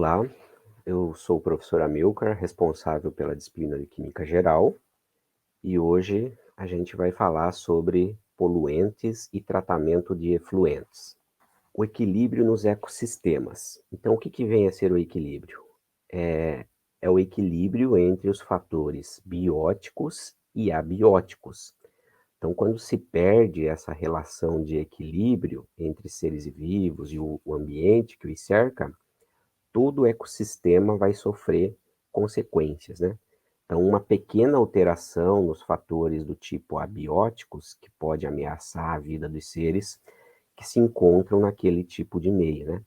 Olá, eu sou o professor Amilcar, responsável pela disciplina de Química Geral, e hoje a gente vai falar sobre poluentes e tratamento de efluentes. O equilíbrio nos ecossistemas. Então, o que vem a ser o equilíbrio? É o equilíbrio entre os fatores bióticos e abióticos. Então, quando se perde essa relação de equilíbrio entre seres vivos e o ambiente que os cerca, todo o ecossistema vai sofrer consequências, né? Então, uma pequena alteração nos fatores do tipo abióticos, que pode ameaçar a vida dos seres que se encontram naquele tipo de meio, né?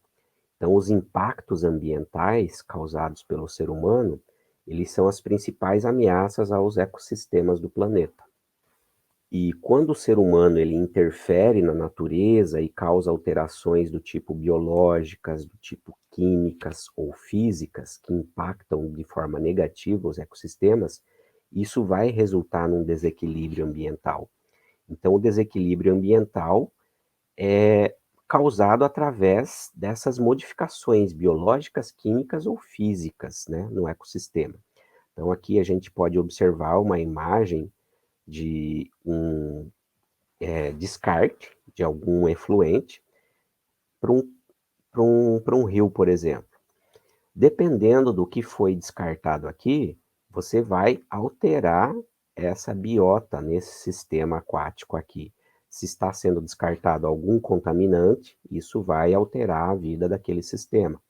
Então, os impactos ambientais causados pelo ser humano, eles são as principais ameaças aos ecossistemas do planeta. E quando o ser humano ele interfere na natureza e causa alterações do tipo biológicas, do tipo químicas ou físicas que impactam de forma negativa os ecossistemas, isso vai resultar num desequilíbrio ambiental. Então, o desequilíbrio ambiental é causado através dessas modificações biológicas, químicas ou físicas, né, no ecossistema. Então, aqui a gente pode observar uma imagem de um descarte de algum efluente para um rio, por exemplo. Dependendo do que foi descartado aqui, você vai alterar essa biota nesse sistema aquático aqui. Se está sendo descartado algum contaminante, isso vai alterar a vida daquele sistema.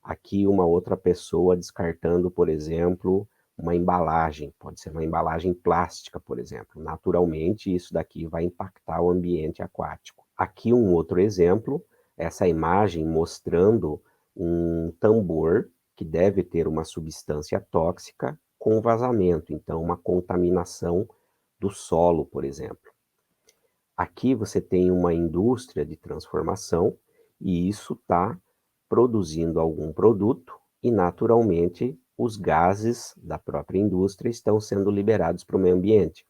Aqui uma outra pessoa descartando, por exemplo, uma embalagem, pode ser uma embalagem plástica, por exemplo. Naturalmente, isso daqui vai impactar o ambiente aquático. Aqui um outro exemplo, essa imagem mostrando um tambor que deve ter uma substância tóxica com vazamento, então uma contaminação do solo, por exemplo. Aqui você tem uma indústria de transformação e isso está produzindo algum produto e, naturalmente, os gases da própria indústria estão sendo liberados para o meio ambiente.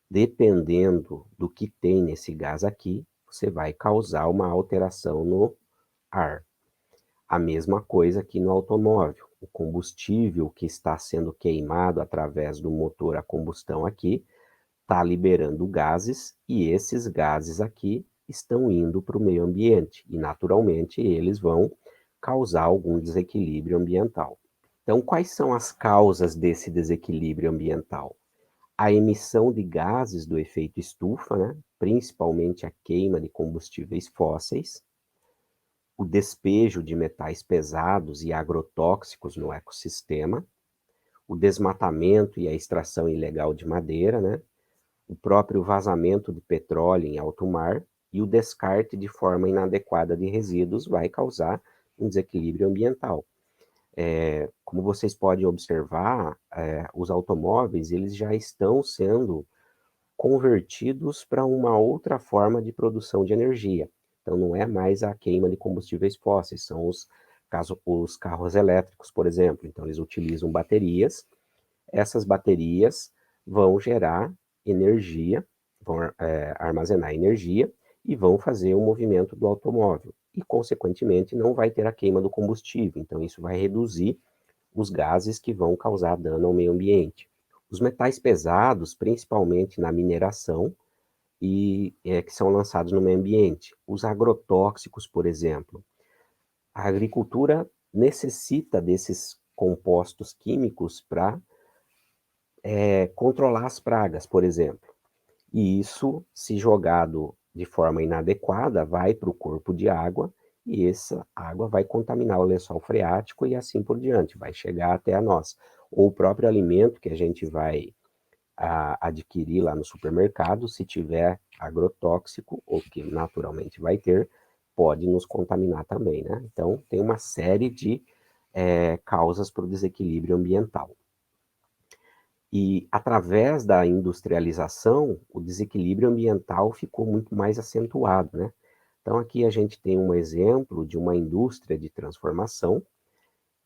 Dependendo do que tem nesse gás aqui, você vai causar uma alteração no ar. A mesma coisa aqui no automóvel. O combustível que está sendo queimado através do motor a combustão aqui está liberando gases e esses gases aqui estão indo para o meio ambiente e, naturalmente, eles vão causar algum desequilíbrio ambiental. Então, quais são as causas desse desequilíbrio ambiental? A emissão de gases do efeito estufa, né? Principalmente a queima de combustíveis fósseis, o despejo de metais pesados e agrotóxicos no ecossistema, o desmatamento e a extração ilegal de madeira, né? O próprio vazamento de petróleo em alto mar e o descarte de forma inadequada de resíduos vai causar um desequilíbrio ambiental. Como vocês podem observar, os automóveis eles já estão sendo convertidos para uma outra forma de produção de energia. Então, não é mais a queima de combustíveis fósseis, são os carros elétricos, por exemplo. Então, eles utilizam baterias, essas baterias vão gerar energia, vão armazenar energia e vão fazer o movimento do automóvel. E, consequentemente, não vai ter a queima do combustível. Então, isso vai reduzir os gases que vão causar dano ao meio ambiente. Os metais pesados, principalmente na mineração, que são lançados no meio ambiente. Os agrotóxicos, por exemplo. A agricultura necessita desses compostos químicos para controlar as pragas, por exemplo. E isso, se jogado de forma inadequada, vai para o corpo de água e essa água vai contaminar o lençol freático e assim por diante, vai chegar até a nós. Ou o próprio alimento que a gente vai adquirir lá no supermercado, se tiver agrotóxico, ou que naturalmente vai ter, pode nos contaminar também, né? Então, tem uma série de causas para o desequilíbrio ambiental. E através da industrialização, o desequilíbrio ambiental ficou muito mais acentuado, né? Então aqui a gente tem um exemplo de uma indústria de transformação,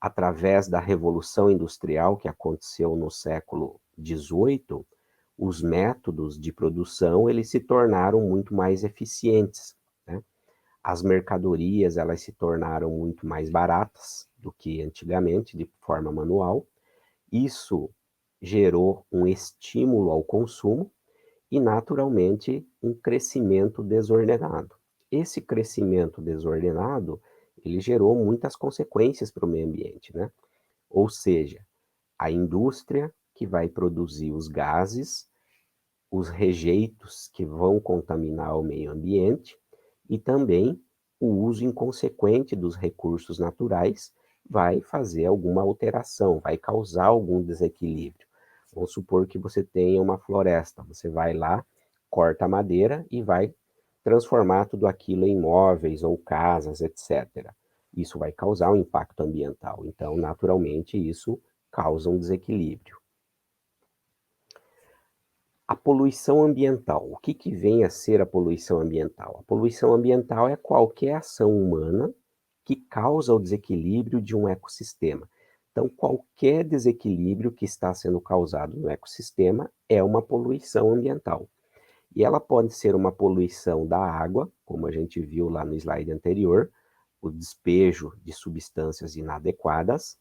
através da revolução industrial que aconteceu no século XVIII, os métodos de produção eles se tornaram muito mais eficientes, né? As mercadorias, elas se tornaram muito mais baratas do que antigamente, de forma manual. Isso gerou um estímulo ao consumo e, naturalmente, um crescimento desordenado. Esse crescimento desordenado, ele gerou muitas consequências para o meio ambiente, né? Ou seja, a indústria que vai produzir os gases, os rejeitos que vão contaminar o meio ambiente e também o uso inconsequente dos recursos naturais vai fazer alguma alteração, vai causar algum desequilíbrio. Vamos supor que você tenha uma floresta, você vai lá, corta a madeira e vai transformar tudo aquilo em móveis ou casas, etc. Isso vai causar um impacto ambiental, então, naturalmente, isso causa um desequilíbrio. A poluição ambiental. O que vem a ser a poluição ambiental? A poluição ambiental é qualquer ação humana que causa o desequilíbrio de um ecossistema. Então, qualquer desequilíbrio que está sendo causado no ecossistema é uma poluição ambiental. E ela pode ser uma poluição da água, como a gente viu lá no slide anterior, o despejo de substâncias inadequadas,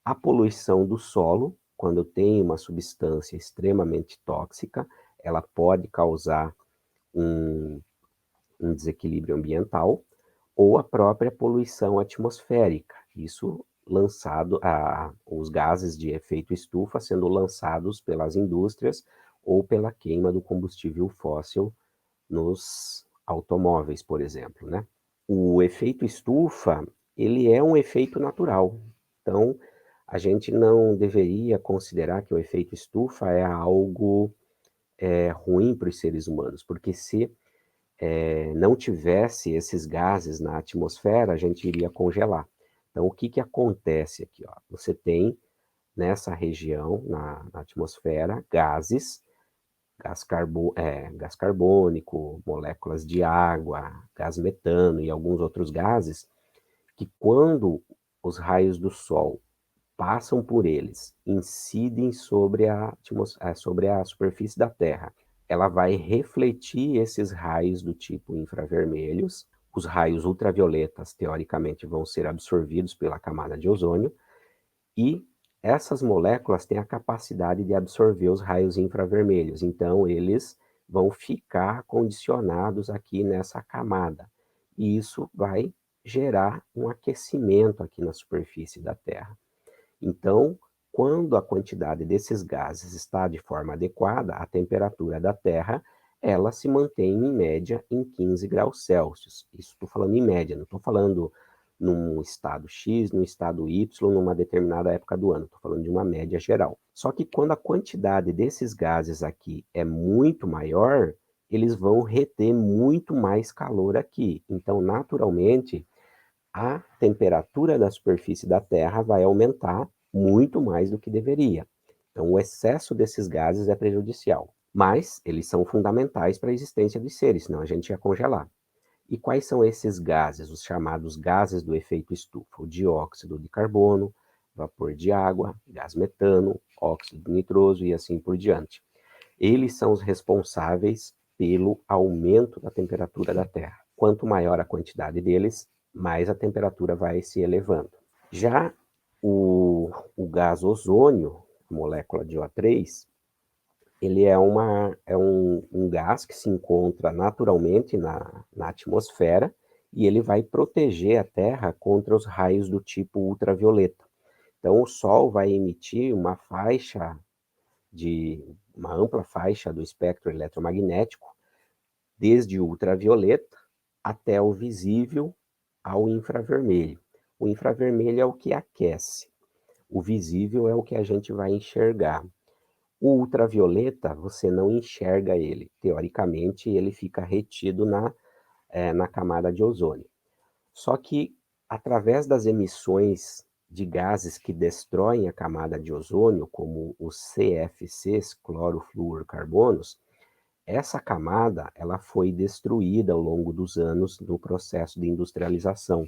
a poluição do solo, quando tem uma substância extremamente tóxica, ela pode causar um desequilíbrio ambiental, ou a própria poluição atmosférica, isso lançado, os gases de efeito estufa sendo lançados pelas indústrias ou pela queima do combustível fóssil nos automóveis, por exemplo, né? O efeito estufa, ele é um efeito natural. Então, a gente não deveria considerar que o efeito estufa é algo ruim para os seres humanos, porque se não tivesse esses gases na atmosfera, a gente iria congelar. Então, o que acontece aqui? Ó? Você tem nessa região, na atmosfera, gases, gás carbônico, moléculas de água, gás metano e alguns outros gases, que quando os raios do Sol passam por eles, incidem sobre a superfície da Terra, ela vai refletir esses raios do tipo infravermelhos. Os raios ultravioletas, teoricamente, vão ser absorvidos pela camada de ozônio e essas moléculas têm a capacidade de absorver os raios infravermelhos, então eles vão ficar condicionados aqui nessa camada. E isso vai gerar um aquecimento aqui na superfície da Terra. Então, quando a quantidade desses gases está de forma adequada, a temperatura da Terra, ela se mantém em média em 15 graus Celsius. Isso estou falando em média, não estou falando num estado X, num estado Y, numa determinada época do ano. Estou falando de uma média geral. Só que quando a quantidade desses gases aqui é muito maior, eles vão reter muito mais calor aqui. Então, naturalmente, a temperatura da superfície da Terra vai aumentar muito mais do que deveria. Então, o excesso desses gases é prejudicial. Mas eles são fundamentais para a existência dos seres, senão a gente ia congelar. E quais são esses gases, os chamados gases do efeito estufa? O dióxido de carbono, vapor de água, gás metano, óxido nitroso e assim por diante. Eles são os responsáveis pelo aumento da temperatura da Terra. Quanto maior a quantidade deles, mais a temperatura vai se elevando. Já o gás ozônio, a molécula de O3, ele é um gás que se encontra naturalmente na atmosfera e ele vai proteger a Terra contra os raios do tipo ultravioleta. Então, o Sol vai emitir uma ampla faixa do espectro eletromagnético, desde o ultravioleta até o visível ao infravermelho. O infravermelho é o que aquece, o visível é o que a gente vai enxergar. O ultravioleta, você não enxerga ele. Teoricamente, ele fica retido na camada de ozônio. Só que, através das emissões de gases que destroem a camada de ozônio, como os CFCs, clorofluorcarbonos, essa camada ela foi destruída ao longo dos anos no processo de industrialização.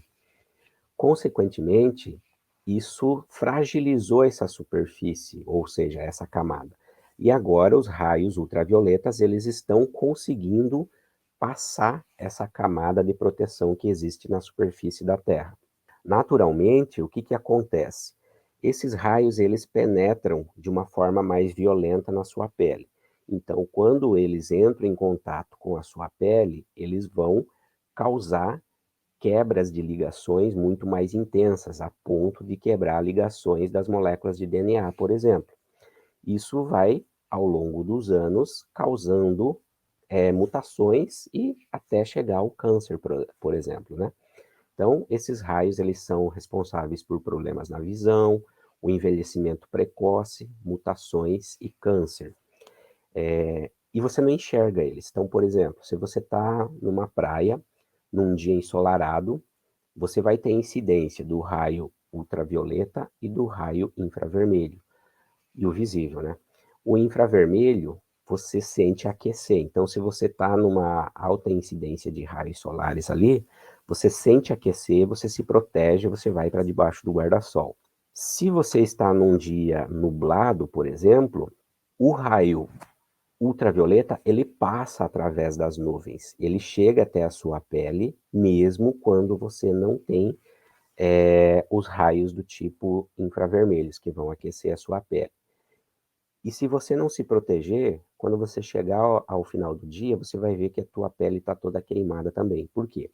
Consequentemente, isso fragilizou essa superfície, ou seja, essa camada. E agora os raios ultravioletas eles estão conseguindo passar essa camada de proteção que existe na superfície da Terra. Naturalmente, o que que acontece? Esses raios, eles penetram de uma forma mais violenta na sua pele. Então, quando eles entram em contato com a sua pele, eles vão causar quebras de ligações muito mais intensas, a ponto de quebrar ligações das moléculas de DNA, por exemplo. Isso vai, ao longo dos anos, causando mutações e até chegar ao câncer, por exemplo, né? Então, esses raios, eles são responsáveis por problemas na visão, o envelhecimento precoce, mutações e câncer. E você não enxerga eles. Então, por exemplo, se você está numa praia, num dia ensolarado, você vai ter incidência do raio ultravioleta e do raio infravermelho, e o visível, né? O infravermelho, você sente aquecer. Então, se você está numa alta incidência de raios solares ali, você sente aquecer, você se protege, você vai para debaixo do guarda-sol. Se você está num dia nublado, por exemplo, o raio ultravioleta, ele passa através das nuvens. Ele chega até a sua pele, mesmo quando você não tem os raios do tipo infravermelhos, que vão aquecer a sua pele. E se você não se proteger, quando você chegar ao final do dia, você vai ver que a tua pele está toda queimada também. Por quê?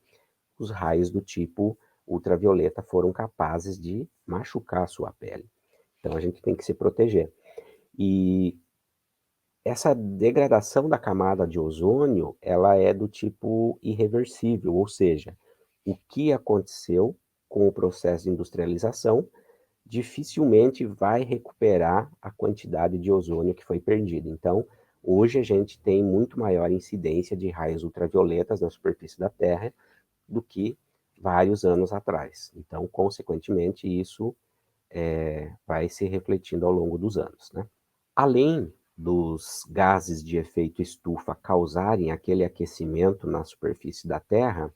Os raios do tipo ultravioleta foram capazes de machucar a sua pele. Então a gente tem que se proteger. E essa degradação da camada de ozônio, ela é do tipo irreversível, ou seja, o que aconteceu com o processo de industrialização dificilmente vai recuperar a quantidade de ozônio que foi perdida. Então, hoje a gente tem muito maior incidência de raios ultravioletas na superfície da Terra do que vários anos atrás. Então, consequentemente, isso vai se refletindo ao longo dos anos, né? Além dos gases de efeito estufa causarem aquele aquecimento na superfície da Terra,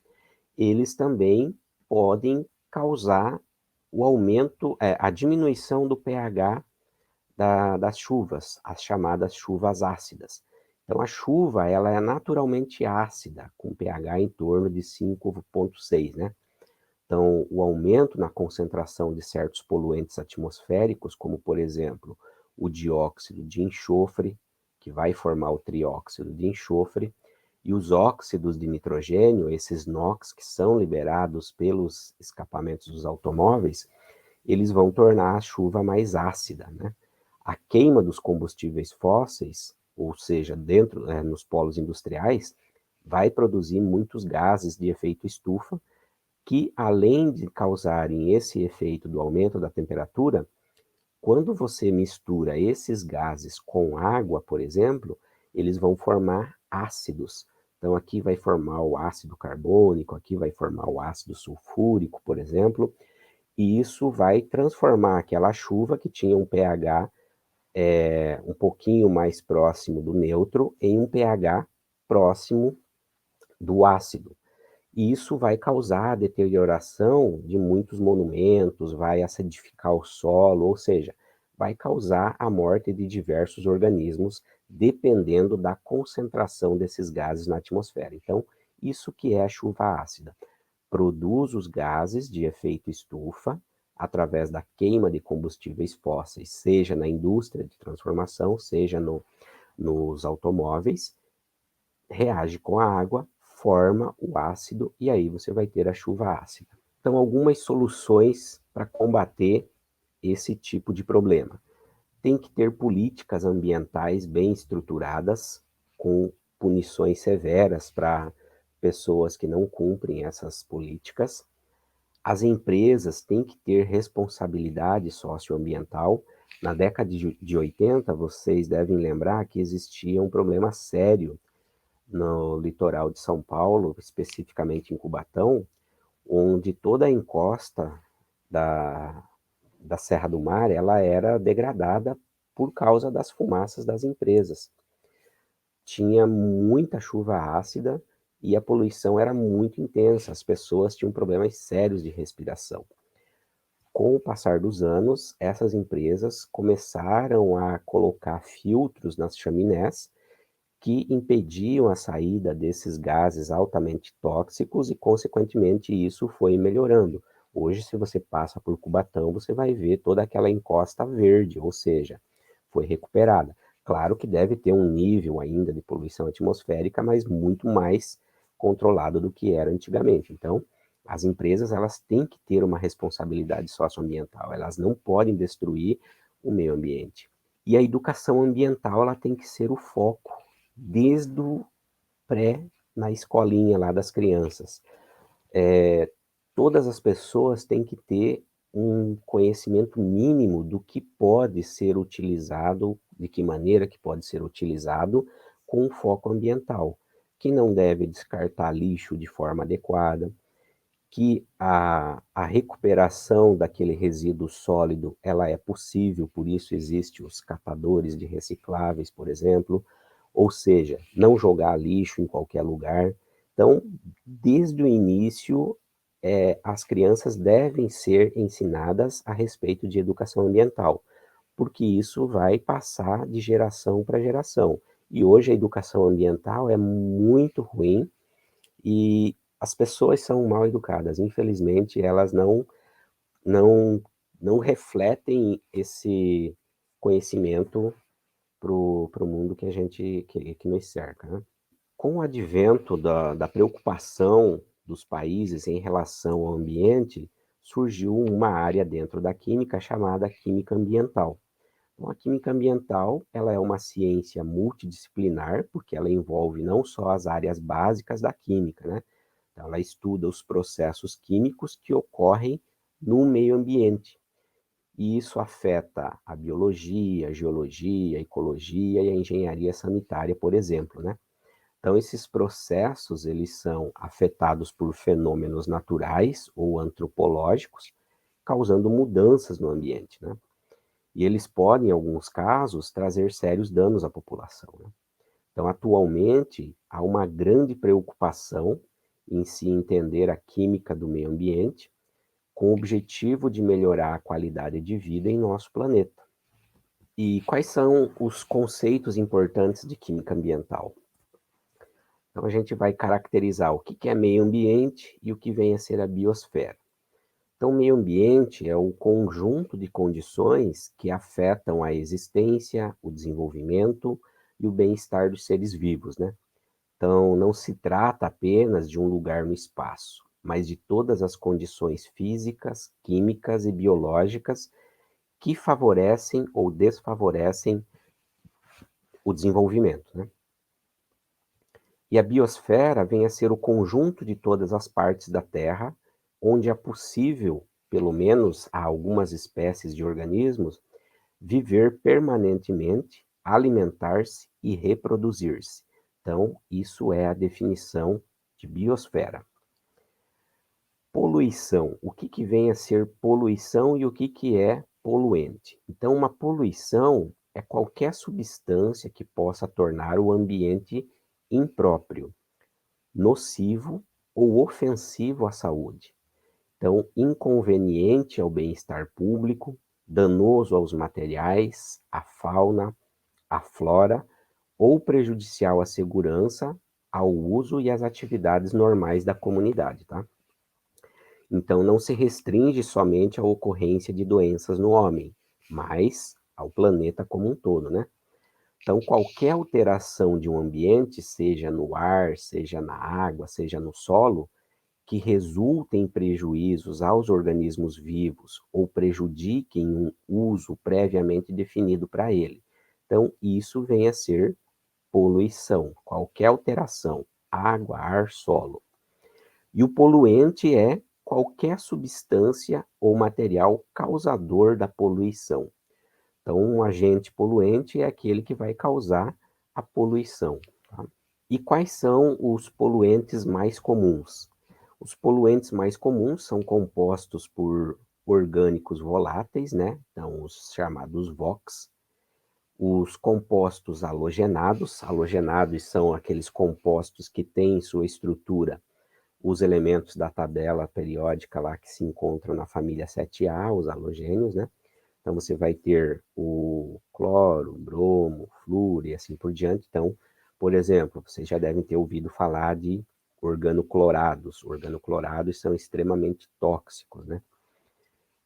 eles também podem causar o aumento, a diminuição do pH das chuvas, as chamadas chuvas ácidas. Então, a chuva, ela é naturalmente ácida, com pH em torno de 5,6, né? Então, o aumento na concentração de certos poluentes atmosféricos, como, por exemplo, o dióxido de enxofre, que vai formar o trióxido de enxofre, e os óxidos de nitrogênio, esses NOx, que são liberados pelos escapamentos dos automóveis, eles vão tornar a chuva mais ácida, né? A queima dos combustíveis fósseis, ou seja, dentro, nos polos industriais, vai produzir muitos gases de efeito estufa, que além de causarem esse efeito do aumento da temperatura, quando você mistura esses gases com água, por exemplo, eles vão formar ácidos. Então, aqui vai formar o ácido carbônico, aqui vai formar o ácido sulfúrico, por exemplo, e isso vai transformar aquela chuva que tinha um pH um pouquinho mais próximo do neutro em um pH próximo do ácido. E isso vai causar a deterioração de muitos monumentos, vai acidificar o solo, ou seja, vai causar a morte de diversos organismos, dependendo da concentração desses gases na atmosfera. Então, isso que é a chuva ácida. Produz os gases de efeito estufa através da queima de combustíveis fósseis, seja na indústria de transformação, seja nos automóveis, reage com a água, forma o ácido e aí você vai ter a chuva ácida. Então, algumas soluções para combater esse tipo de problema. Tem que ter políticas ambientais bem estruturadas, com punições severas para pessoas que não cumprem essas políticas. As empresas têm que ter responsabilidade socioambiental. Na década de 80, vocês devem lembrar que existia um problema sério no litoral de São Paulo, especificamente em Cubatão, onde toda a encosta da, da Serra do Mar, ela era degradada por causa das fumaças das empresas. Tinha muita chuva ácida e a poluição era muito intensa, as pessoas tinham problemas sérios de respiração. Com o passar dos anos, essas empresas começaram a colocar filtros nas chaminés que impediam a saída desses gases altamente tóxicos e, consequentemente, isso foi melhorando. Hoje, se você passa por Cubatão, você vai ver toda aquela encosta verde, ou seja, foi recuperada. Claro que deve ter um nível ainda de poluição atmosférica, mas muito mais controlado do que era antigamente. Então, as empresas elas têm que ter uma responsabilidade socioambiental, elas não podem destruir o meio ambiente. E a educação ambiental ela tem que ser o foco desde o pré na escolinha lá das crianças. Todas as pessoas têm que ter um conhecimento mínimo do que pode ser utilizado, de que maneira que pode ser utilizado com foco ambiental, que não deve descartar lixo de forma adequada, que a recuperação daquele resíduo sólido, ela é possível, por isso existe os catadores de recicláveis, por exemplo, ou seja, não jogar lixo em qualquer lugar. Então, desde o início, as crianças devem ser ensinadas a respeito de educação ambiental, porque isso vai passar de geração para geração. E hoje a educação ambiental é muito ruim e as pessoas são mal educadas. Infelizmente, elas não não refletem esse conhecimento para o mundo que a gente que nos cerca, né. Com o advento da preocupação dos países em relação ao ambiente, surgiu uma área dentro da química chamada química ambiental. Então, a química ambiental, ela é uma ciência multidisciplinar, porque ela envolve não só as áreas básicas da química, né? Então, ela estuda os processos químicos que ocorrem no meio ambiente. E isso afeta a biologia, a geologia, a ecologia e a engenharia sanitária, por exemplo, né? Então, esses processos, eles são afetados por fenômenos naturais ou antropológicos, causando mudanças no ambiente, né? E eles podem, em alguns casos, trazer sérios danos à população, né? Então, atualmente, há uma grande preocupação em se entender a química do meio ambiente, com o objetivo de melhorar a qualidade de vida em nosso planeta. E quais são os conceitos importantes de química ambiental? Então, a gente vai caracterizar o que é meio ambiente e o que vem a ser a biosfera. Então, o meio ambiente é o conjunto de condições que afetam a existência, o desenvolvimento e o bem-estar dos seres vivos, né? Então, não se trata apenas de um lugar no espaço, mas de todas as condições físicas, químicas e biológicas que favorecem ou desfavorecem o desenvolvimento, né? E a biosfera vem a ser o conjunto de todas as partes da Terra, onde é possível, pelo menos a algumas espécies de organismos, viver permanentemente, alimentar-se e reproduzir-se. Então, isso é a definição de biosfera. Poluição. O que vem a ser poluição e o que é poluente? Então, uma poluição é qualquer substância que possa tornar o ambiente impróprio, nocivo ou ofensivo à saúde. Então, inconveniente ao bem-estar público, danoso aos materiais, à fauna, à flora ou prejudicial à segurança, ao uso e às atividades normais da comunidade, tá? Então, não se restringe somente à ocorrência de doenças no homem, mas ao planeta como um todo, né? Então, qualquer alteração de um ambiente, seja no ar, seja na água, seja no solo, que resulte em prejuízos aos organismos vivos ou prejudiquem um uso previamente definido para ele. Então, isso vem a ser poluição, qualquer alteração, água, ar, solo. E o poluente é qualquer substância ou material causador da poluição. Então, um agente poluente é aquele que vai causar a poluição. Tá? E quais são os poluentes mais comuns? Os poluentes mais comuns são compostos por orgânicos voláteis, né? Então, os chamados VOCs, os compostos halogenados. Halogenados são aqueles compostos que têm em sua estrutura os elementos da tabela periódica lá que se encontram na família 7A, os halogênios, né? Então, você vai ter o cloro, o bromo, o flúor e assim por diante. Então, Por exemplo, vocês já devem ter ouvido falar de organoclorados. Organoclorados são extremamente tóxicos, né?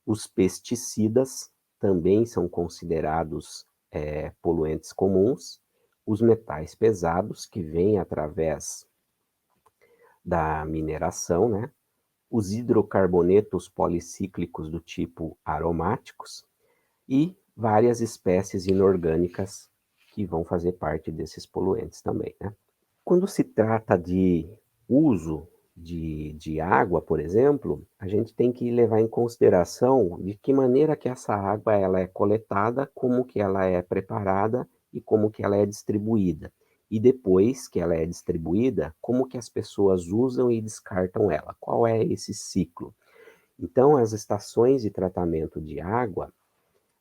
Os pesticidas também são considerados poluentes comuns. Os metais pesados, que vêm através da mineração, né? Os hidrocarbonetos policíclicos do tipo aromáticos e várias espécies inorgânicas que vão fazer parte desses poluentes também, né? Quando se trata de uso de água, por exemplo, a gente tem que levar em consideração de que maneira que essa água ela é coletada, como que ela é preparada e como que ela é distribuída. E depois que ela é distribuída, como que as pessoas usam e descartam ela. Qual é esse ciclo? Então, as estações de tratamento de água,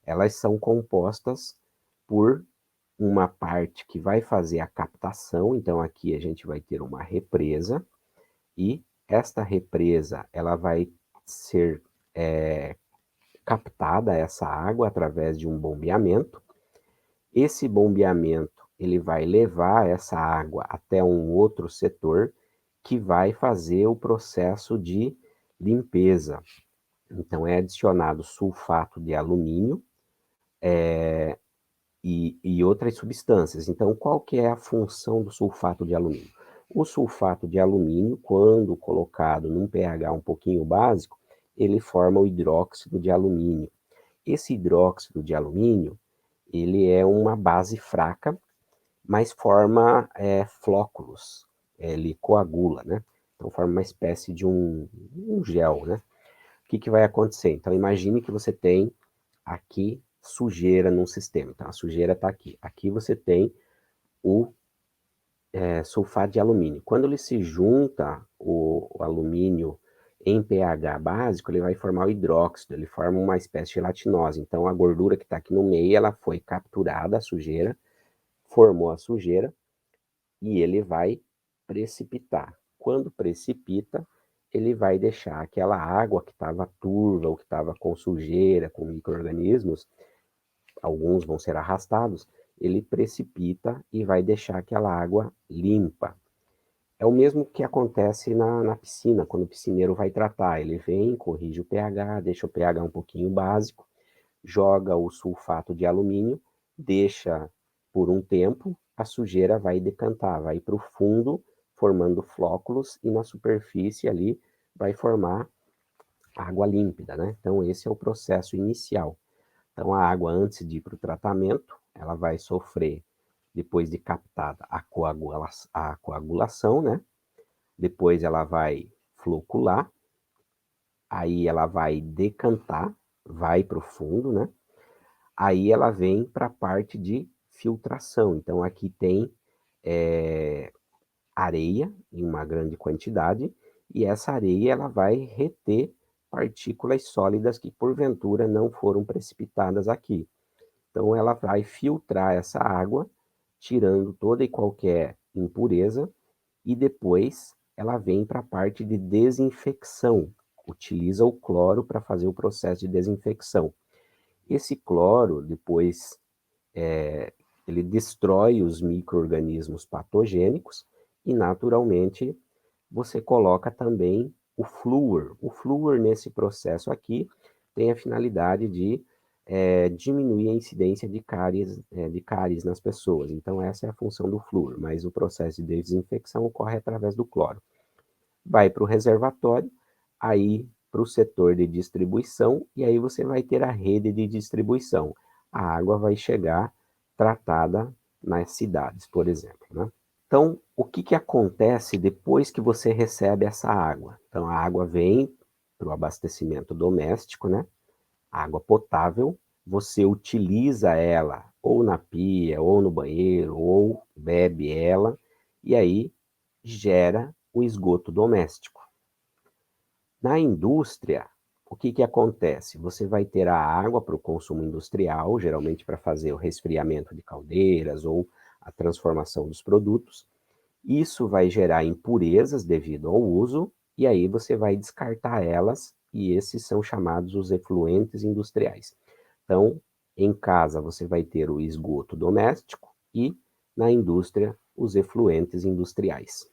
elas são compostas por uma parte que vai fazer a captação, então aqui a gente vai ter uma represa, e esta represa ela vai ser captada essa água através de um bombeamento. Esse bombeamento ele vai levar essa água até um outro setor que vai fazer o processo de limpeza. Então é adicionado sulfato de alumínio e outras substâncias. Então, qual que é a função do sulfato de alumínio? O sulfato de alumínio, quando colocado num pH um pouquinho básico, ele forma o hidróxido de alumínio. Esse hidróxido de alumínio, ele é uma base fraca, mas forma flóculos, ele coagula, né? Então forma uma espécie de um gel, né? O que vai acontecer? Então imagine que você tem aqui sujeira num sistema. Então, a sujeira está aqui. Aqui você tem o sulfato de alumínio. Quando ele se junta o alumínio em pH básico, ele vai formar o hidróxido, ele forma uma espécie de gelatinose. Então, a gordura que está aqui no meio, ela foi capturada, a sujeira, formou a sujeira, e ele vai precipitar. Quando precipita, ele vai deixar aquela água que estava turva, ou que estava com sujeira, com micro-organismos, alguns vão ser arrastados, ele precipita e vai deixar aquela água limpa. É o mesmo que acontece na piscina, quando o piscineiro vai tratar. Ele vem, corrige o pH, deixa o pH um pouquinho básico, joga o sulfato de alumínio, deixa por um tempo, a sujeira vai decantar, vai para o fundo, formando flóculos, e na superfície ali vai formar água límpida, né? Então, esse é o processo inicial. Então, a água, antes de ir para o tratamento, ela vai sofrer, depois de captada, a coagulação, né? Depois ela vai flocular, aí ela vai decantar, vai para o fundo, né? Aí ela vem para a parte de filtração. Então, aqui tem areia em uma grande quantidade, e essa areia ela vai reter partículas sólidas que porventura não foram precipitadas aqui. Então, ela vai filtrar essa água, tirando toda e qualquer impureza, e depois ela vem para a parte de desinfecção. Utiliza o cloro para fazer o processo de desinfecção. Esse cloro, depois, ele destrói os micro-organismos patogênicos e, naturalmente, você coloca também o flúor. O flúor, nesse processo aqui, tem a finalidade de diminuir a incidência de cáries nas pessoas. Então, essa é a função do flúor, mas o processo de desinfecção ocorre através do cloro. Vai para o reservatório, aí para o setor de distribuição, e aí você vai ter a rede de distribuição. A água vai chegar tratada nas cidades, por exemplo, né? Então, o que acontece depois que você recebe essa água? Então, a água vem para o abastecimento doméstico, né? Água potável, você utiliza ela ou na pia, ou no banheiro, ou bebe ela, e aí gera o esgoto doméstico. Na indústria, o que acontece? Você vai ter a água para o consumo industrial, geralmente para fazer o resfriamento de caldeiras ou a transformação dos produtos. Isso vai gerar impurezas devido ao uso, e aí você vai descartar elas, e esses são chamados os efluentes industriais. Então, em casa você vai ter o esgoto doméstico, e na indústria os efluentes industriais.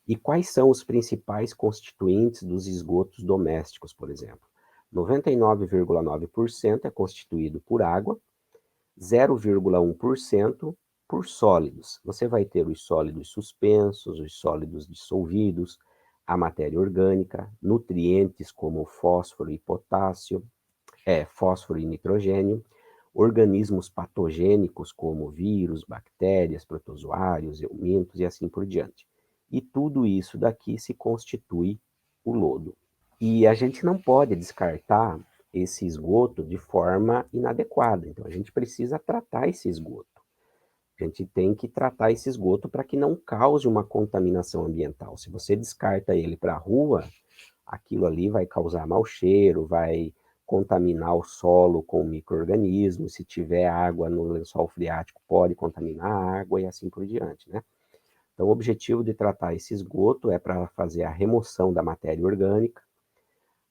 E quais são os principais constituintes dos esgotos domésticos, por exemplo? 99,9% é constituído por água, 0,1% por sólidos. Você vai ter os sólidos suspensos, os sólidos dissolvidos, a matéria orgânica, nutrientes como fósforo e potássio, fósforo e nitrogênio, organismos patogênicos como vírus, bactérias, protozoários, eumintos e assim por diante. E tudo isso daqui se constitui o lodo. E a gente não pode descartar esse esgoto de forma inadequada. Então, a gente precisa tratar esse esgoto. A gente tem que tratar esse esgoto para que não cause uma contaminação ambiental. Se você descarta ele para a rua, aquilo ali vai causar mau cheiro, vai contaminar o solo com micro-organismos. Se tiver água no lençol freático, pode contaminar a água e assim por diante, né? Então, o objetivo de tratar esse esgoto é para fazer a remoção da matéria orgânica,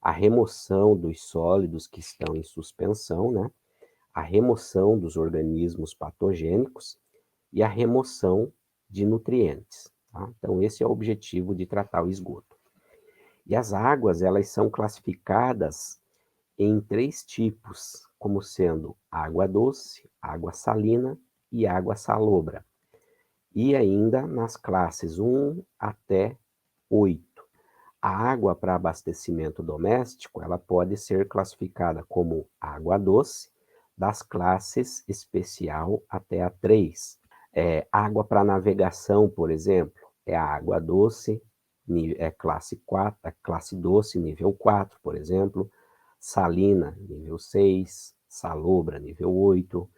a remoção dos sólidos que estão em suspensão, né? A remoção dos organismos patogênicos e a remoção de nutrientes. Tá? Então, esse é o objetivo de tratar o esgoto. E as águas, elas são classificadas em 3 tipos, como sendo água doce, água salina e água salobra. E ainda nas classes 1 até 8. A água para abastecimento doméstico, ela pode ser classificada como água doce, das classes especial até a 3. Água para navegação, por exemplo, é a água doce, classe 4, classe doce, nível 4, por exemplo, salina, nível 6, salobra, nível 8,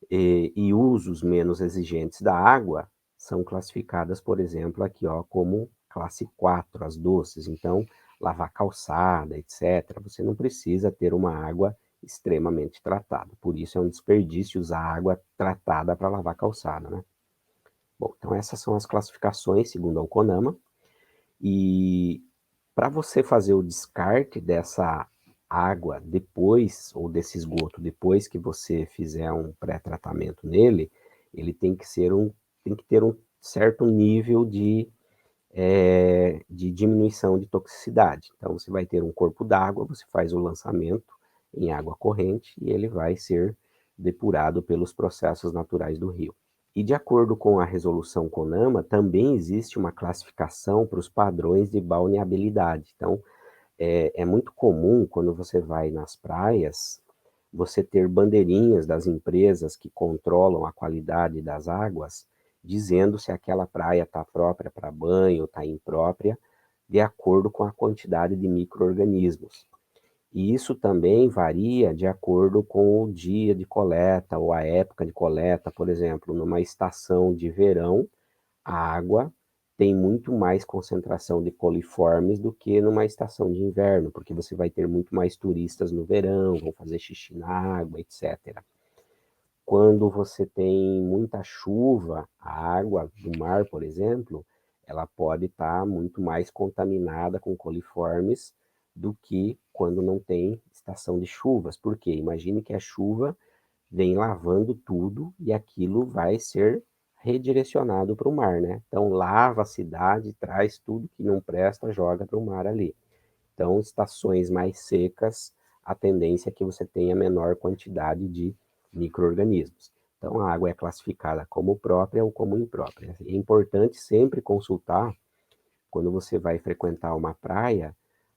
e usos menos exigentes da água são classificadas, por exemplo, aqui ó, como classe 4, as doces. Então, lavar calçada, etc., você não precisa ter uma água extremamente tratada. Por isso é um desperdício usar água tratada para lavar calçada, né? Bom, então essas são as classificações segundo a CONAMA. E para você fazer o descarte dessa água depois, ou desse esgoto, depois que você fizer um pré-tratamento nele, ele tem que ter um certo nível de diminuição de toxicidade. Então, você vai ter um corpo d'água, você faz o lançamento em água corrente e ele vai ser depurado pelos processos naturais do rio. E de acordo com a resolução CONAMA, também existe uma classificação para os padrões de balneabilidade. Então, é muito comum quando você vai nas praias, você ter bandeirinhas das empresas que controlam a qualidade das águas, dizendo se aquela praia está própria para banho, está imprópria, de acordo com a quantidade de micro-organismos. E isso também varia de acordo com o dia de coleta ou a época de coleta. Por exemplo, numa estação de verão, a água tem muito mais concentração de coliformes do que numa estação de inverno, porque você vai ter muito mais turistas no verão, vão fazer xixi na água, etc. Quando você tem muita chuva, a água do mar, por exemplo, ela pode estar muito mais contaminada com coliformes do que quando não tem estação de chuvas. Por quê? Imagine que a chuva vem lavando tudo e aquilo vai ser redirecionado para o mar, né? Então lava a cidade, traz tudo que não presta, joga para o mar ali. Então, estações mais secas, a tendência é que você tenha menor quantidade de micro-organismos. Então, a água é classificada como própria ou como imprópria. É importante sempre consultar, quando você vai frequentar uma praia,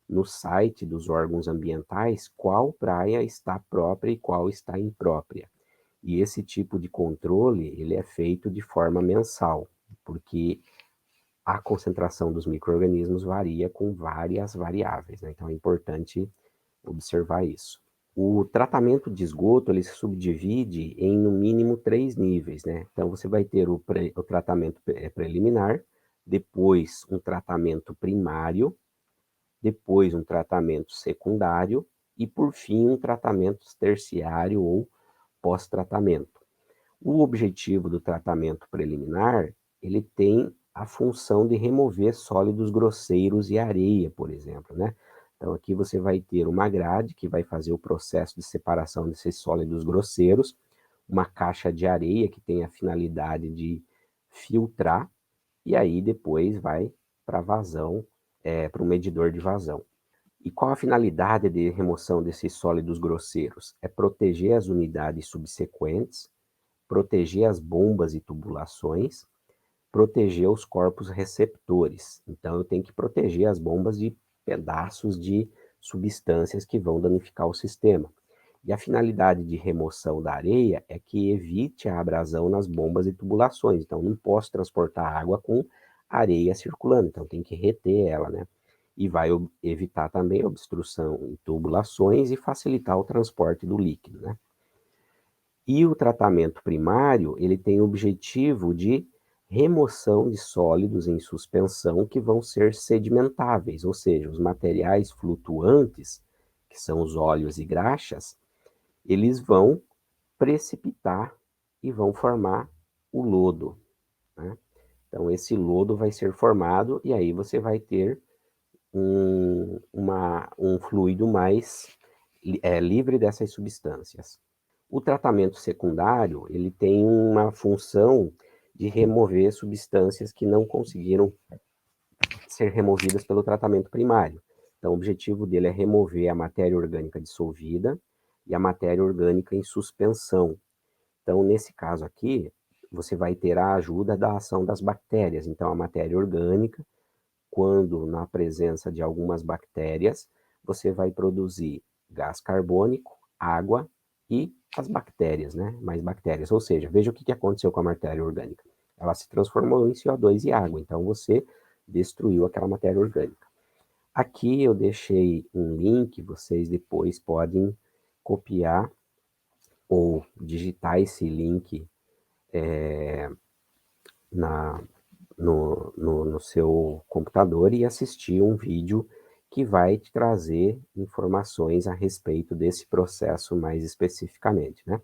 no site dos órgãos ambientais, qual praia está própria e qual está imprópria. E esse tipo de controle, ele é feito de forma mensal, porque a concentração dos micro-organismos varia com várias variáveis, né? Então é importante observar isso. O tratamento de esgoto, ele se subdivide em no mínimo 3 níveis, né? Então você vai ter o tratamento preliminar, depois um tratamento primário, depois um tratamento secundário e por fim um tratamento terciário ou pós-tratamento. O objetivo do tratamento preliminar, ele tem a função de remover sólidos grosseiros e areia, por exemplo, né? Então aqui você vai ter uma grade que vai fazer o processo de separação desses sólidos grosseiros, uma caixa de areia que tem a finalidade de filtrar, e aí depois vai para vazão, para o medidor de vazão. E qual a finalidade de remoção desses sólidos grosseiros? É proteger as unidades subsequentes, proteger as bombas e tubulações, proteger os corpos receptores. Então, eu tenho que proteger as bombas de pedaços de substâncias que vão danificar o sistema. E a finalidade de remoção da areia é que evite a abrasão nas bombas e tubulações. Então, não posso transportar água com areia circulando, então tem que reter ela, né? E vai evitar também obstrução em tubulações e facilitar o transporte do líquido, né? E o tratamento primário, ele tem o objetivo de remoção de sólidos em suspensão que vão ser sedimentáveis, ou seja, os materiais flutuantes, que são os óleos e graxas, eles vão precipitar e vão formar o lodo, né? Então, esse lodo vai ser formado e aí você vai ter um fluido mais livre dessas substâncias. O tratamento secundário, ele tem uma função de remover substâncias que não conseguiram ser removidas pelo tratamento primário. Então, o objetivo dele é remover a matéria orgânica dissolvida e a matéria orgânica em suspensão. Então, nesse caso aqui, você vai ter a ajuda da ação das bactérias. Então, a matéria orgânica, quando na presença de algumas bactérias, você vai produzir gás carbônico, água e as bactérias, né? Mais bactérias. Ou seja, veja o que aconteceu com a matéria orgânica. Ela se transformou em CO2 e água. Então, você destruiu aquela matéria orgânica. Aqui eu deixei um link, vocês depois podem copiar ou digitar esse link no seu computador e assistir um vídeo que vai te trazer informações a respeito desse processo mais especificamente, né?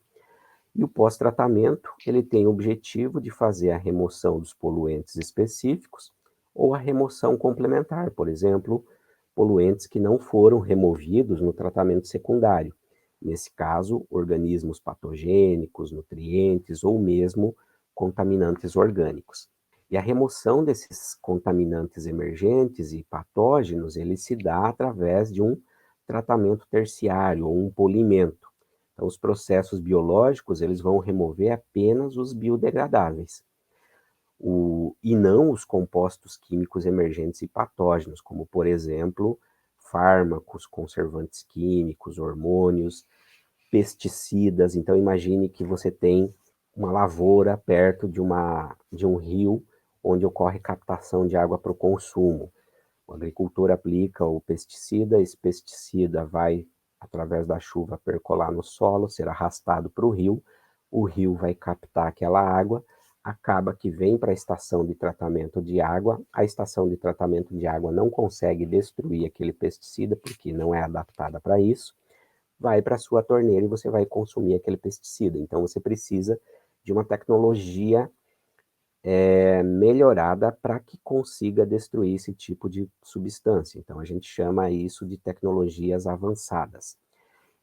E o pós-tratamento, ele tem o objetivo de fazer a remoção dos poluentes específicos ou a remoção complementar, por exemplo, poluentes que não foram removidos no tratamento secundário. Nesse caso, organismos patogênicos, nutrientes ou mesmo contaminantes orgânicos. E a remoção desses contaminantes emergentes e patógenos, ele se dá através de um tratamento terciário ou um polimento. Então, os processos biológicos, eles vão remover apenas os biodegradáveis, e não os compostos químicos emergentes e patógenos, como, por exemplo, fármacos, conservantes químicos, hormônios, pesticidas. Então, imagine que você tem uma lavoura perto de um rio onde ocorre captação de água para o consumo. O agricultor aplica o pesticida, esse pesticida vai, através da chuva, percolar no solo, ser arrastado para o rio vai captar aquela água, acaba que vem para a estação de tratamento de água, a estação de tratamento de água não consegue destruir aquele pesticida, porque não é adaptada para isso, vai para a sua torneira e você vai consumir aquele pesticida. Então, você precisa de uma tecnologia melhorada para que consiga destruir esse tipo de substância. Então, a gente chama isso de tecnologias avançadas.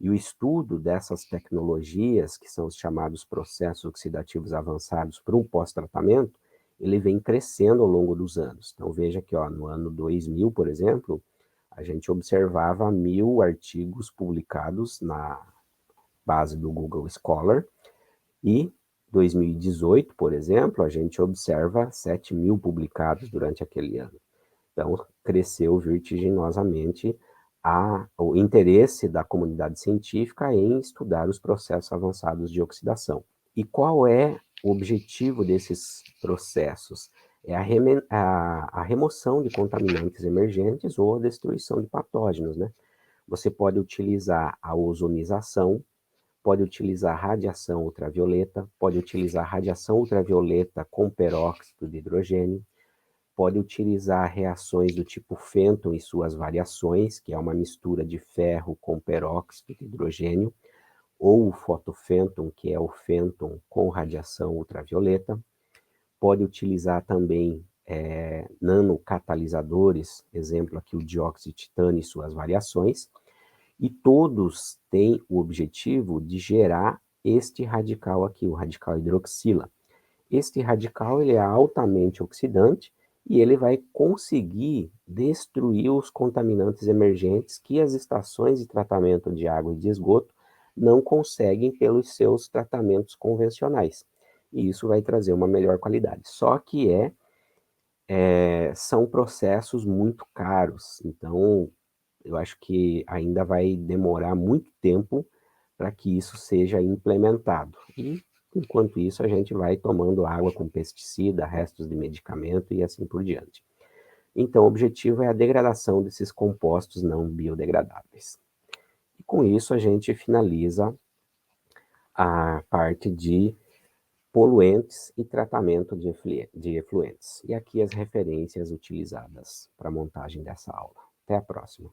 E o estudo dessas tecnologias, que são os chamados processos oxidativos avançados para um pós-tratamento, ele vem crescendo ao longo dos anos. Então, veja que no ano 2000, por exemplo, a gente observava 1.000 artigos publicados na base do Google Scholar, e 2018, por exemplo, a gente observa 7.000 publicados durante aquele ano. Então, cresceu vertiginosamente o interesse da comunidade científica em estudar os processos avançados de oxidação. E qual é o objetivo desses processos? É a remoção de contaminantes emergentes ou a destruição de patógenos, né? Você pode utilizar a ozonização, pode utilizar radiação ultravioleta, pode utilizar radiação ultravioleta com peróxido de hidrogênio, pode utilizar reações do tipo Fenton e suas variações, que é uma mistura de ferro com peróxido de hidrogênio, ou o fotofenton, que é o fenton com radiação ultravioleta. Pode utilizar também nanocatalisadores, exemplo aqui o dióxido de titânio e suas variações, e todos têm o objetivo de gerar este radical aqui, o radical hidroxila. Este radical ele é altamente oxidante e ele vai conseguir destruir os contaminantes emergentes que as estações de tratamento de água e de esgoto não conseguem pelos seus tratamentos convencionais. E isso vai trazer uma melhor qualidade. Só que são processos muito caros, então eu acho que ainda vai demorar muito tempo para que isso seja implementado. E, enquanto isso, a gente vai tomando água com pesticida, restos de medicamento e assim por diante. Então, o objetivo é a degradação desses compostos não biodegradáveis. E com isso, a gente finaliza a parte de poluentes e tratamento de efluentes. E aqui as referências utilizadas para a montagem dessa aula. Até a próxima.